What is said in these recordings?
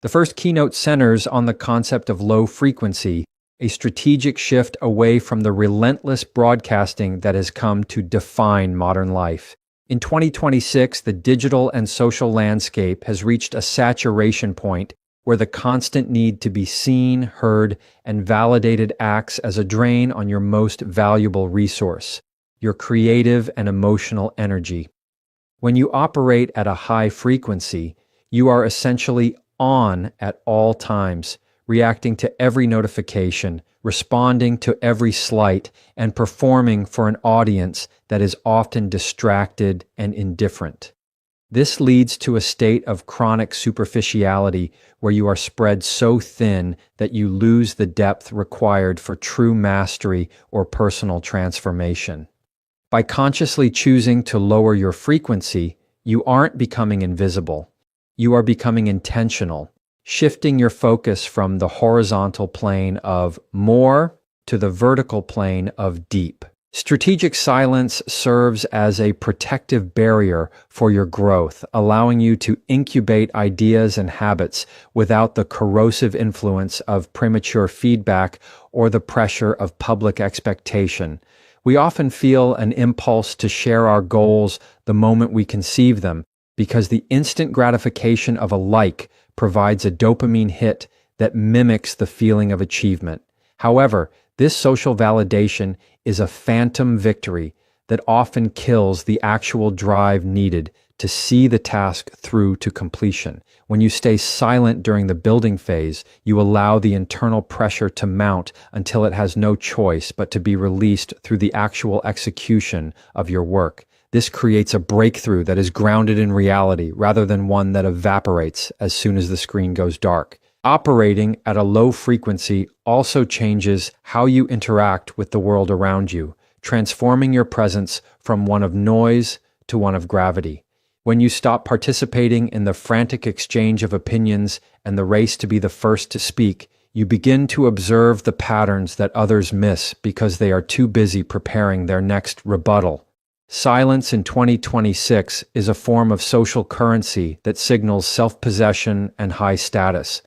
The first keynote centers on the concept of low frequency, a strategic shift away from the relentless broadcasting that has come to define modern life. In 2026, the digital and social landscape has reached a saturation point where the constant need to be seen, heard, and validated acts as a drain on your most valuable resource, your creative and emotional energy. When you operate at a high frequency, you are essentially on at all times, reacting to every notification, responding to every slight, and performing for an audience that is often distracted and indifferent. This leads to a state of chronic superficiality where you are spread so thin that you lose the depth required for true mastery or personal transformation. By consciously choosing to lower your frequency, you aren't becoming invisible. You are becoming intentional, shifting your focus from the horizontal plane of more to the vertical plane of deep. Strategic silence serves as a protective barrier for your growth, allowing you to incubate ideas and habits without the corrosive influence of premature feedback or the pressure of public expectation. We often feel an impulse to share our goals the moment we conceive them, because the instant gratification of a like provides a dopamine hit that mimics the feeling of achievement. However, this social validation is a phantom victory that often kills the actual drive needed to see the task through to completion. When you stay silent during the building phase, you allow the internal pressure to mount until it has no choice but to be released through the actual execution of your work. This creates a breakthrough that is grounded in reality rather than one that evaporates as soon as the screen goes dark. Operating at a low frequency also changes how you interact with the world around you, transforming your presence from one of noise to one of gravity. When you stop participating in the frantic exchange of opinions and the race to be the first to speak, you begin to observe the patterns that others miss because they are too busy preparing their next rebuttal. Silence in 2026 is a form of social currency that signals self-possession and high status.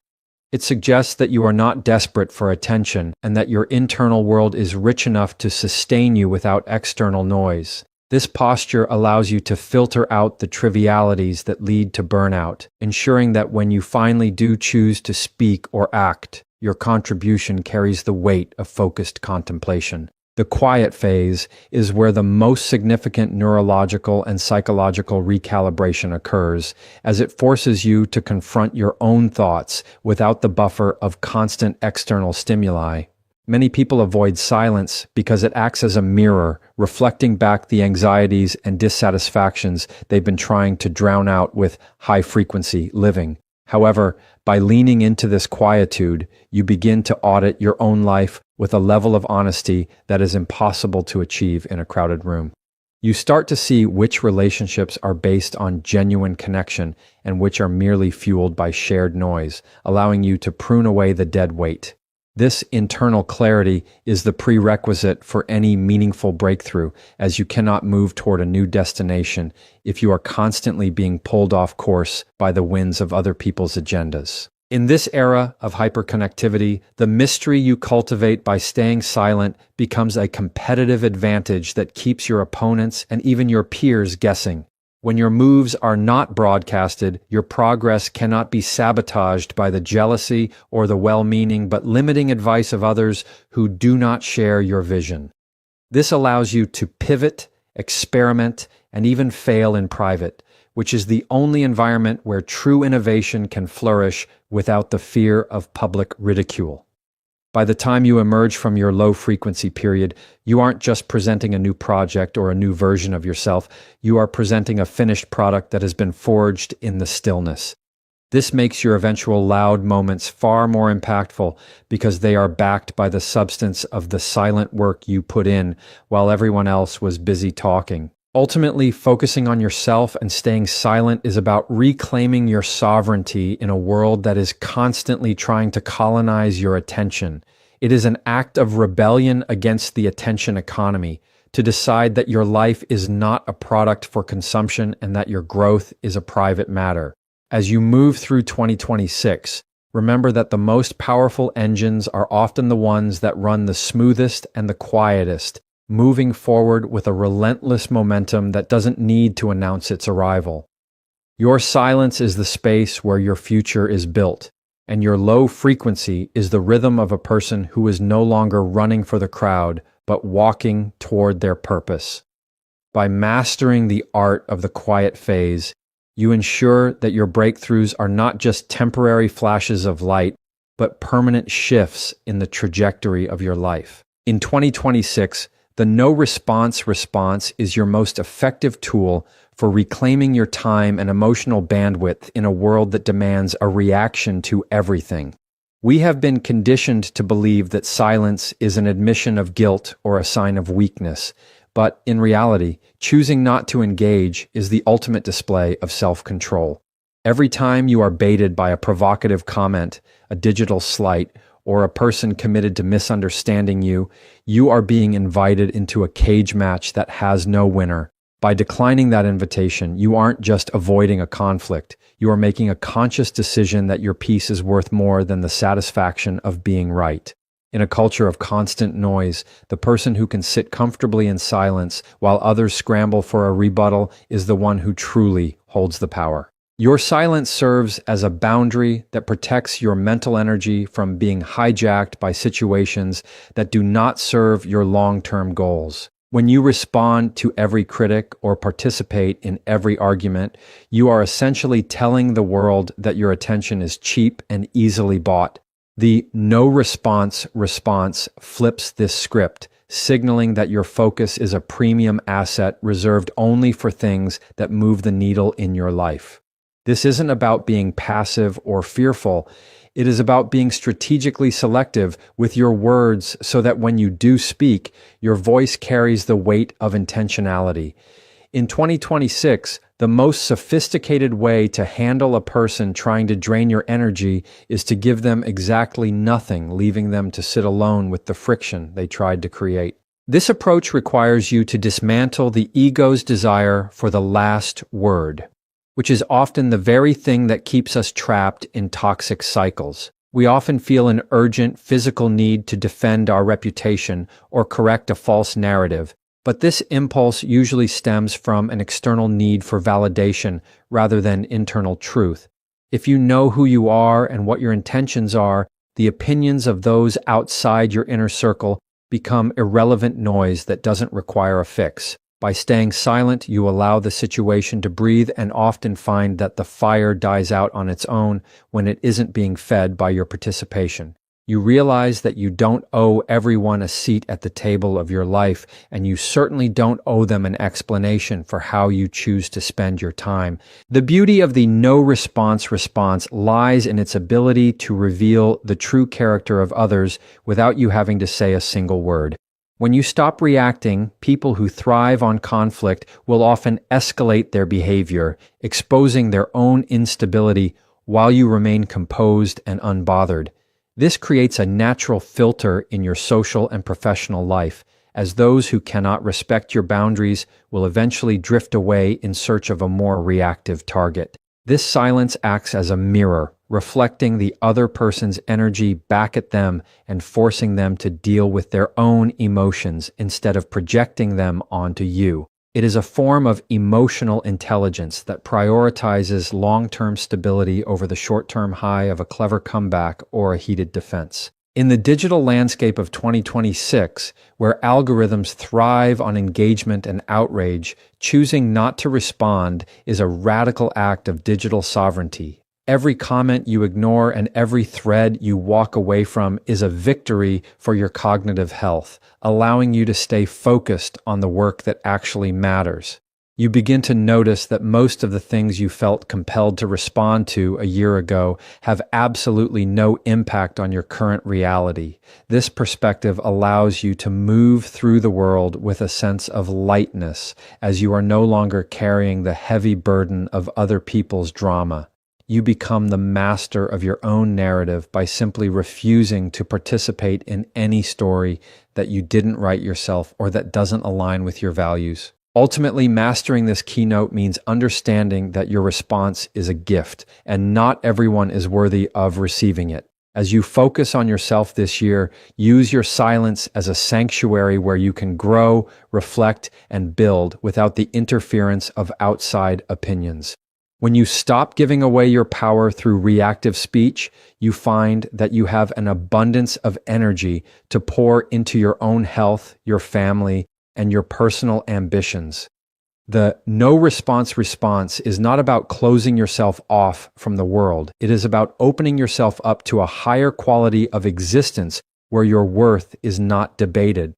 It suggests that you are not desperate for attention and that your internal world is rich enough to sustain you without external noise. This posture allows you to filter out the trivialities that lead to burnout, ensuring that when you finally do choose to speak or act, your contribution carries the weight of focused contemplation. The quiet phase is where the most significant neurological and psychological recalibration occurs, as it forces you to confront your own thoughts without the buffer of constant external stimuli. Many people avoid silence because it acts as a mirror, reflecting back the anxieties and dissatisfactions they've been trying to drown out with high-frequency living. However, by leaning into this quietude, you begin to audit your own life with a level of honesty that is impossible to achieve in a crowded room. You start to see which relationships are based on genuine connection and which are merely fueled by shared noise, allowing you to prune away the dead weight. This internal clarity is the prerequisite for any meaningful breakthrough, as you cannot move toward a new destination if you are constantly being pulled off course by the winds of other people's agendas. In this era of hyperconnectivity, the mystery you cultivate by staying silent becomes a competitive advantage that keeps your opponents and even your peers guessing. When your moves are not broadcasted, your progress cannot be sabotaged by the jealousy or the well-meaning but limiting advice of others who do not share your vision. This allows you to pivot, experiment, and even fail in private, which is the only environment where true innovation can flourish without the fear of public ridicule. By the time you emerge from your low-frequency period, you aren't just presenting a new project or a new version of yourself, you are presenting a finished product that has been forged in the stillness. This makes your eventual loud moments far more impactful because they are backed by the substance of the silent work you put in while everyone else was busy talking. Ultimately, focusing on yourself and staying silent is about reclaiming your sovereignty in a world that is constantly trying to colonize your attention. It is an act of rebellion against the attention economy to decide that your life is not a product for consumption and that your growth is a private matter. As you move through 2026, remember that the most powerful engines are often the ones that run the smoothest and the quietest, moving forward with a relentless momentum that doesn't need to announce its arrival. Your silence is the space where your future is built, and your low frequency is the rhythm of a person who is no longer running for the crowd, but walking toward their purpose. By mastering the art of the quiet phase, you ensure that your breakthroughs are not just temporary flashes of light, but permanent shifts in the trajectory of your life. In 2026, the no response response is your most effective tool for reclaiming your time and emotional bandwidth in a world that demands a reaction to everything. We have been conditioned to believe that silence is an admission of guilt or a sign of weakness, but in reality, choosing not to engage is the ultimate display of self-control. Every time you are baited by a provocative comment, a digital slight, or a person committed to misunderstanding you, you are being invited into a cage match that has no winner. By declining that invitation, you aren't just avoiding a conflict, you are making a conscious decision that your peace is worth more than the satisfaction of being right. In a culture of constant noise, the person who can sit comfortably in silence while others scramble for a rebuttal is the one who truly holds the power. Your silence serves as a boundary that protects your mental energy from being hijacked by situations that do not serve your long-term goals. When you respond to every critic or participate in every argument, you are essentially telling the world that your attention is cheap and easily bought. The no response response flips this script, signaling that your focus is a premium asset reserved only for things that move the needle in your life. This isn't about being passive or fearful. It is about being strategically selective with your words so that when you do speak, your voice carries the weight of intentionality. In 2026, the most sophisticated way to handle a person trying to drain your energy is to give them exactly nothing, leaving them to sit alone with the friction they tried to create. This approach requires you to dismantle the ego's desire for the last word, which is often the very thing that keeps us trapped in toxic cycles. We often feel an urgent physical need to defend our reputation or correct a false narrative, but this impulse usually stems from an external need for validation rather than internal truth. If you know who you are and what your intentions are, the opinions of those outside your inner circle become irrelevant noise that doesn't require a fix. By staying silent, you allow the situation to breathe and often find that the fire dies out on its own when it isn't being fed by your participation. You realize that you don't owe everyone a seat at the table of your life, and you certainly don't owe them an explanation for how you choose to spend your time. The beauty of the no response response lies in its ability to reveal the true character of others without you having to say a single word. When you stop reacting, people who thrive on conflict will often escalate their behavior, exposing their own instability while you remain composed and unbothered. This creates a natural filter in your social and professional life, as those who cannot respect your boundaries will eventually drift away in search of a more reactive target. This silence acts as a mirror, reflecting the other person's energy back at them and forcing them to deal with their own emotions instead of projecting them onto you. It is a form of emotional intelligence that prioritizes long-term stability over the short-term high of a clever comeback or a heated defense. In the digital landscape of 2026, where algorithms thrive on engagement and outrage, choosing not to respond is a radical act of digital sovereignty. Every comment you ignore and every thread you walk away from is a victory for your cognitive health, allowing you to stay focused on the work that actually matters. You begin to notice that most of the things you felt compelled to respond to a year ago have absolutely no impact on your current reality. This perspective allows you to move through the world with a sense of lightness, as you are no longer carrying the heavy burden of other people's drama. You become the master of your own narrative by simply refusing to participate in any story that you didn't write yourself or that doesn't align with your values. Ultimately, mastering this keynote means understanding that your response is a gift, and not everyone is worthy of receiving it. As you focus on yourself this year, use your silence as a sanctuary where you can grow, reflect, and build without the interference of outside opinions. When you stop giving away your power through reactive speech, you find that you have an abundance of energy to pour into your own health, your family, and your personal ambitions. The no response is not about closing yourself off from the world. It is about opening yourself up to a higher quality of existence where your worth is not debated.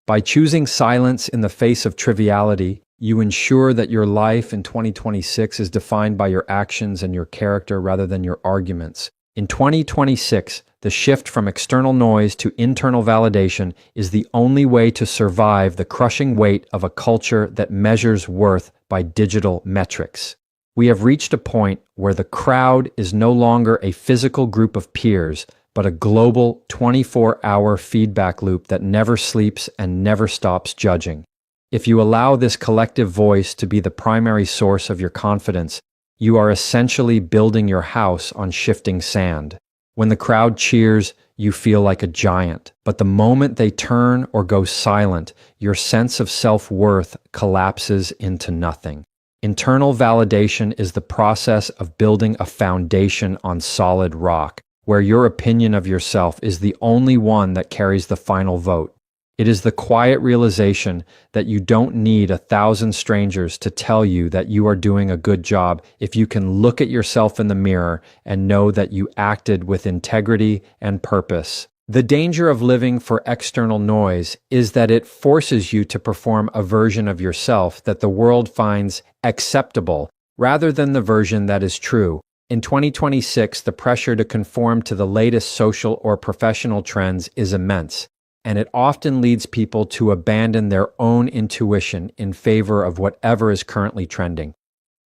By choosing silence in the face of triviality, you ensure that your life in 2026 is defined by your actions and your character rather than your arguments. In 2026, the shift from external noise to internal validation is the only way to survive the crushing weight of a culture that measures worth by digital metrics. We have reached a point where the crowd is no longer a physical group of peers, but a global 24-hour feedback loop that never sleeps and never stops judging. If you allow this collective voice to be the primary source of your confidence, you are essentially building your house on shifting sand. When the crowd cheers, you feel like a giant. But the moment they turn or go silent, your sense of self-worth collapses into nothing. Internal validation is the process of building a foundation on solid rock, where your opinion of yourself is the only one that carries the final vote. It is the quiet realization that you don't need 1,000 strangers to tell you that you are doing a good job if you can look at yourself in the mirror and know that you acted with integrity and purpose. The danger of living for external noise is that it forces you to perform a version of yourself that the world finds acceptable rather than the version that is true. In 2026, the pressure to conform to the latest social or professional trends is immense, and it often leads people to abandon their own intuition in favor of whatever is currently trending.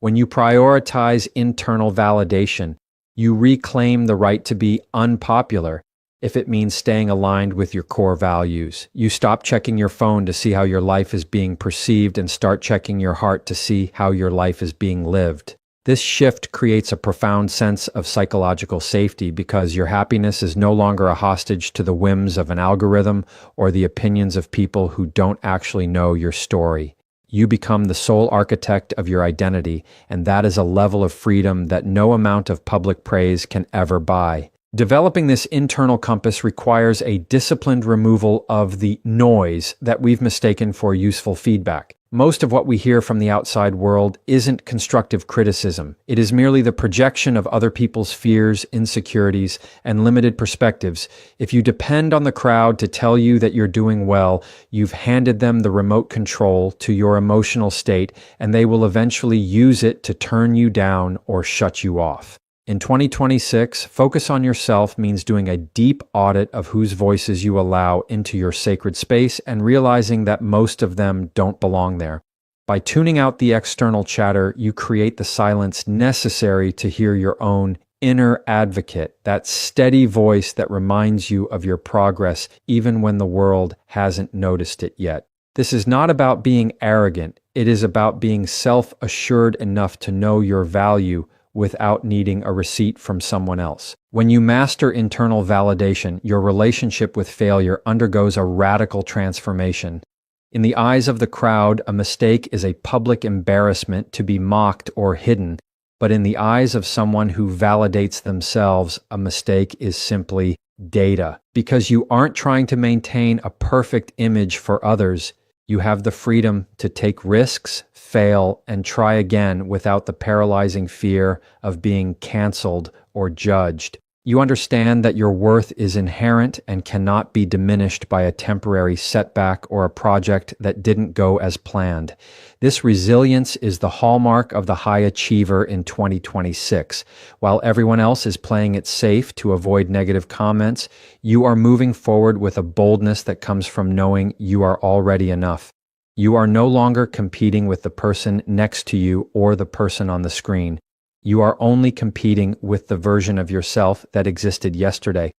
When you prioritize internal validation, you reclaim the right to be unpopular if it means staying aligned with your core values. You stop checking your phone to see how your life is being perceived and start checking your heart to see how your life is being lived. This shift creates a profound sense of psychological safety because your happiness is no longer a hostage to the whims of an algorithm or the opinions of people who don't actually know your story. You become the sole architect of your identity, and that is a level of freedom that no amount of public praise can ever buy. Developing this internal compass requires a disciplined removal of the noise that we've mistaken for useful feedback. Most of what we hear from the outside world isn't constructive criticism. It is merely the projection of other people's fears, insecurities, and limited perspectives. If you depend on the crowd to tell you that you're doing well, you've handed them the remote control to your emotional state, and they will eventually use it to turn you down or shut you off. In 2026, focus on yourself means doing a deep audit of whose voices you allow into your sacred space and realizing that most of them don't belong there. By tuning out the external chatter, you create the silence necessary to hear your own inner advocate, that steady voice that reminds you of your progress even when the world hasn't noticed it yet. This is not about being arrogant. It is about being self-assured enough to know your value without needing a receipt from someone else. When you master internal validation, your relationship with failure undergoes a radical transformation. In the eyes of the crowd, a mistake is a public embarrassment to be mocked or hidden, but in the eyes of someone who validates themselves, a mistake is simply data. Because you aren't trying to maintain a perfect image for others, you have the freedom to take risks, fail, and try again without the paralyzing fear of being canceled or judged. You understand that your worth is inherent and cannot be diminished by a temporary setback or a project that didn't go as planned. This resilience is the hallmark of the high achiever in 2026. While everyone else is playing it safe to avoid negative comments, you are moving forward with a boldness that comes from knowing you are already enough. You are no longer competing with the person next to you or the person on the screen. You are only competing with the version of yourself that existed yesterday.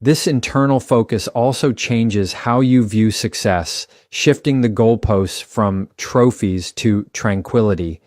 This internal focus also changes how you view success, shifting the goalposts from trophies to tranquility.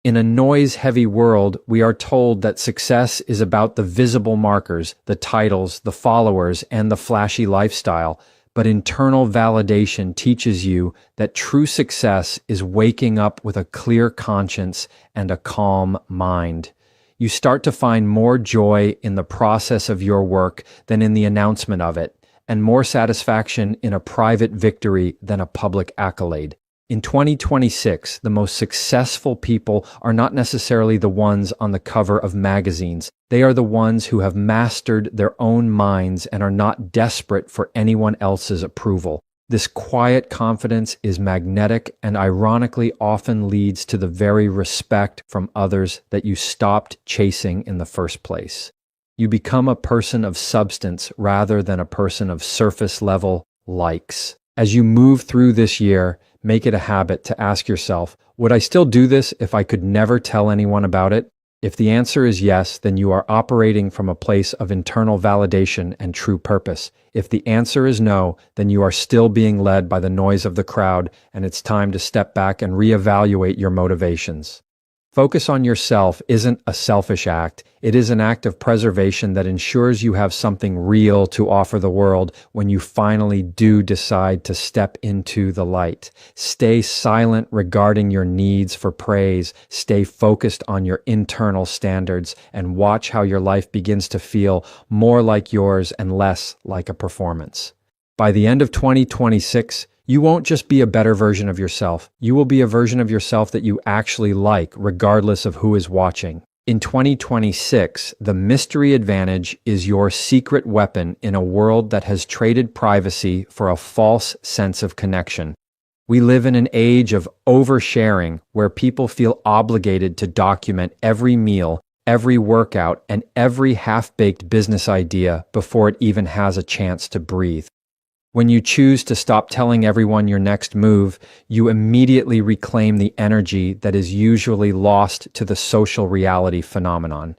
In a noise-heavy world, we are told that success is about the visible markers, the titles, the followers, and the flashy lifestyle. But internal validation teaches you that true success is waking up with a clear conscience and a calm mind. You start to find more joy in the process of your work than in the announcement of it, and more satisfaction in a private victory than a public accolade. In 2026, the most successful people are not necessarily the ones on the cover of magazines. They are the ones who have mastered their own minds and are not desperate for anyone else's approval. This quiet confidence is magnetic and ironically often leads to the very respect from others that you stopped chasing in the first place. You become a person of substance rather than a person of surface-level likes. As you move through this year, make it a habit to ask yourself, would I still do this if I could never tell anyone about it? If the answer is yes, then you are operating from a place of internal validation and true purpose. If the answer is no, then you are still being led by the noise of the crowd, and it's time to step back and reevaluate your motivations. Focus on yourself isn't a selfish act. It is an act of preservation that ensures you have something real to offer the world when you finally do decide to step into the light. Stay silent regarding your needs for praise. Stay focused on your internal standards and watch how your life begins to feel more like yours and less like a performance. By the end of 2026, you won't just be a better version of yourself. You will be a version of yourself that you actually like, regardless of who is watching. In 2026, the mystery advantage is your secret weapon in a world that has traded privacy for a false sense of connection. We live in an age of oversharing where people feel obligated to document every meal, every workout, and every half-baked business idea before it even has a chance to breathe. When you choose to stop telling everyone your next move, you immediately reclaim the energy that is usually lost to the social reality phenomenon.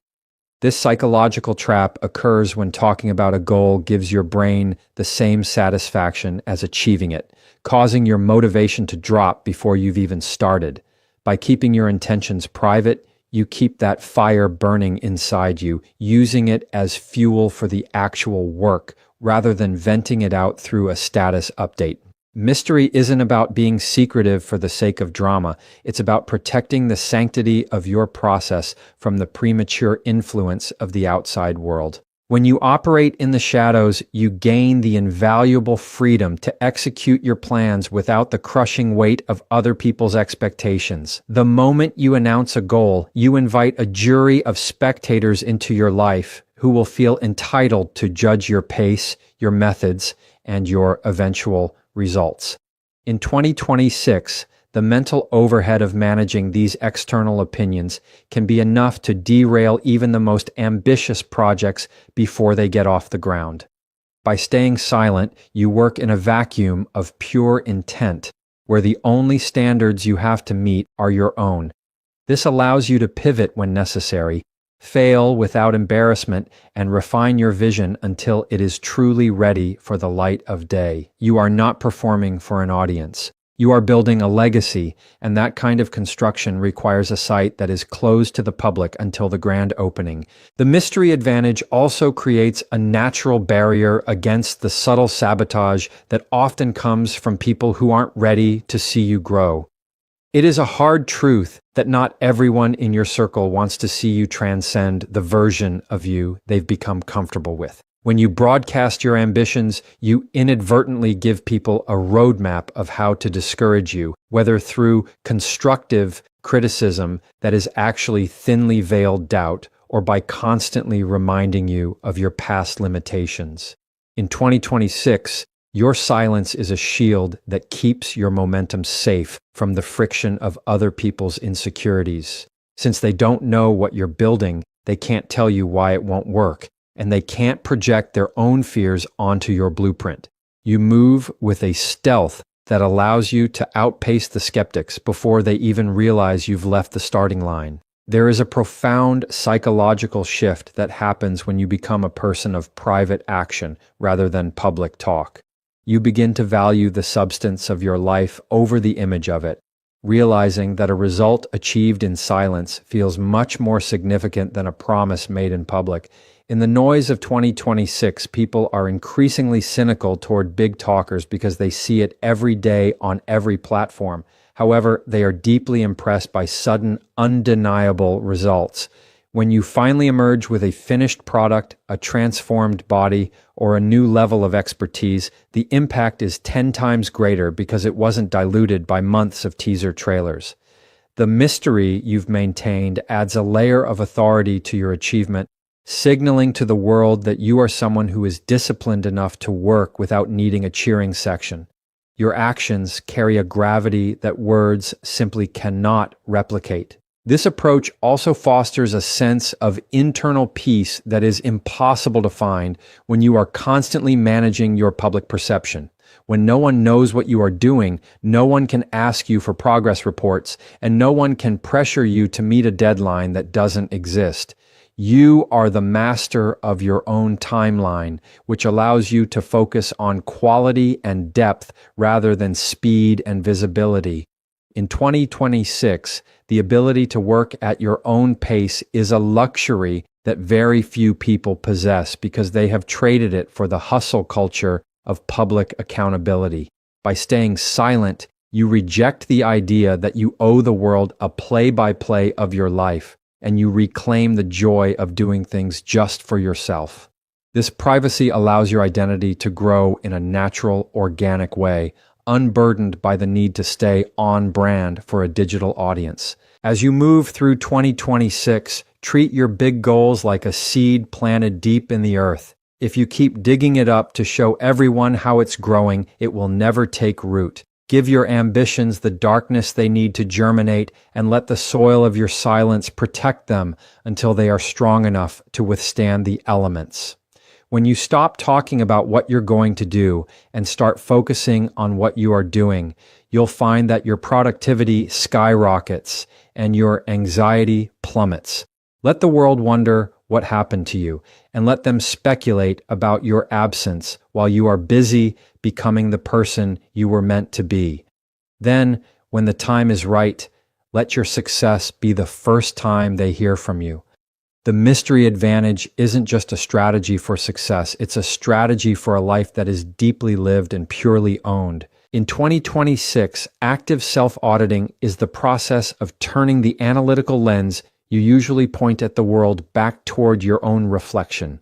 This psychological trap occurs when talking about a goal gives your brain the same satisfaction as achieving it, causing your motivation to drop before you've even started. By keeping your intentions private, you keep that fire burning inside you, using it as fuel for the actual work, rather than venting it out through a status update. Mystery isn't about being secretive for the sake of drama. It's about protecting the sanctity of your process from the premature influence of the outside world. When you operate in the shadows, you gain the invaluable freedom to execute your plans without the crushing weight of other people's expectations. The moment you announce a goal, you invite a jury of spectators into your life who will feel entitled to judge your pace, your methods, and your eventual results. In 2026, the mental overhead of managing these external opinions can be enough to derail even the most ambitious projects before they get off the ground. By staying silent, you work in a vacuum of pure intent, where the only standards you have to meet are your own. This allows you to pivot when necessary, fail without embarrassment, and refine your vision until it is truly ready for the light of day. You are not performing for an audience. You are building a legacy, and that kind of construction requires a site that is closed to the public until the grand opening. The mystery advantage also creates a natural barrier against the subtle sabotage that often comes from people who aren't ready to see you grow. It is a hard truth that not everyone in your circle wants to see you transcend the version of you they've become comfortable with. When you broadcast your ambitions, you inadvertently give people a roadmap of how to discourage you, whether through constructive criticism that is actually thinly veiled doubt, or by constantly reminding you of your past limitations. In 2026, your silence is a shield that keeps your momentum safe from the friction of other people's insecurities. Since they don't know what you're building, they can't tell you why it won't work, and they can't project their own fears onto your blueprint. You move with a stealth that allows you to outpace the skeptics before they even realize you've left the starting line. There is a profound psychological shift that happens when you become a person of private action rather than public talk. You begin to value the substance of your life over the image of it, realizing that a result achieved in silence feels much more significant than a promise made in public. In the noise of 2026, people are increasingly cynical toward big talkers because they see it every day on every platform. However, they are deeply impressed by sudden, undeniable results. When you finally emerge with a finished product, a transformed body, or a new level of expertise, the impact is 10 times greater because it wasn't diluted by months of teaser trailers. The mystery you've maintained adds a layer of authority to your achievement, signaling to the world that you are someone who is disciplined enough to work without needing a cheering section. Your actions carry a gravity that words simply cannot replicate. This approach also fosters a sense of internal peace that is impossible to find when you are constantly managing your public perception. When no one knows what you are doing, no one can ask you for progress reports, and no one can pressure you to meet a deadline that doesn't exist. You are the master of your own timeline, which allows you to focus on quality and depth rather than speed and visibility. In 2026, the ability to work at your own pace is a luxury that very few people possess because they have traded it for the hustle culture of public accountability. By staying silent, you reject the idea that you owe the world a play-by-play of your life, and you reclaim the joy of doing things just for yourself. This privacy allows your identity to grow in a natural, organic way, unburdened by the need to stay on brand for a digital audience. As you move through 2026, treat your big goals like a seed planted deep in the earth. If you keep digging it up to show everyone how it's growing, it will never take root. Give your ambitions the darkness they need to germinate, and let the soil of your silence protect them until they are strong enough to withstand the elements. When you stop talking about what you're going to do and start focusing on what you are doing, you'll find that your productivity skyrockets and your anxiety plummets. Let the world wonder what happened to you, and let them speculate about your absence while you are busy becoming the person you were meant to be. Then, when the time is right, let your success be the first time they hear from you. The mystery advantage isn't just a strategy for success, it's a strategy for a life that is deeply lived and purely owned. In 2026, active self-auditing is the process of turning the analytical lens you usually point at the world back toward your own reflection.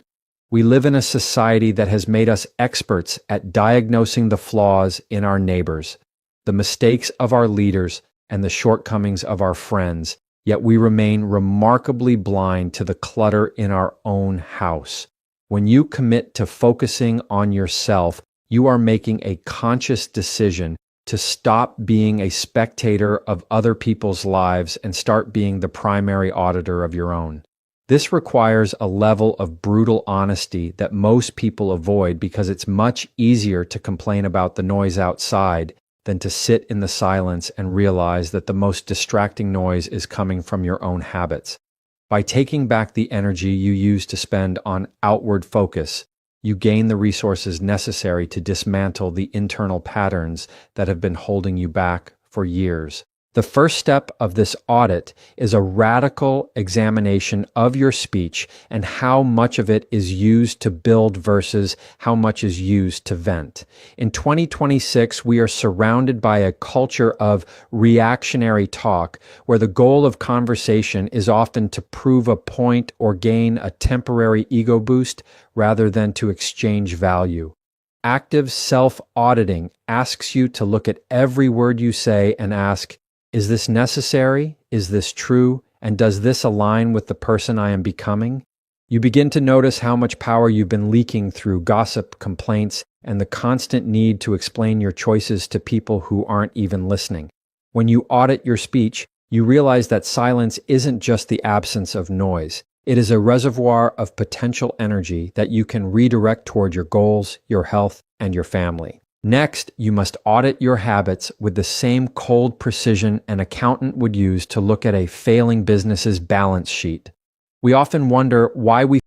We live in a society that has made us experts at diagnosing the flaws in our neighbors, the mistakes of our leaders, and the shortcomings of our friends, yet we remain remarkably blind to the clutter in our own house. When you commit to focusing on yourself, you are making a conscious decision to stop being a spectator of other people's lives and start being the primary auditor of your own. This requires a level of brutal honesty that most people avoid because it's much easier to complain about the noise outside than to sit in the silence and realize that the most distracting noise is coming from your own habits. By taking back the energy you used to spend on outward focus, you gain the resources necessary to dismantle the internal patterns that have been holding you back for years. The first step of this audit is a radical examination of your speech and how much of it is used to build versus how much is used to vent. In 2026, we are surrounded by a culture of reactionary talk, where the goal of conversation is often to prove a point or gain a temporary ego boost rather than to exchange value. Active self-auditing asks you to look at every word you say and ask, is this necessary? Is this true? And does this align with the person I am becoming? You begin to notice how much power you've been leaking through gossip, complaints, and the constant need to explain your choices to people who aren't even listening. When you audit your speech, you realize that silence isn't just the absence of noise. It is a reservoir of potential energy that you can redirect toward your goals, your health, and your family. Next, you must audit your habits with the same cold precision an accountant would use to look at a failing business's balance sheet. We often wonder why we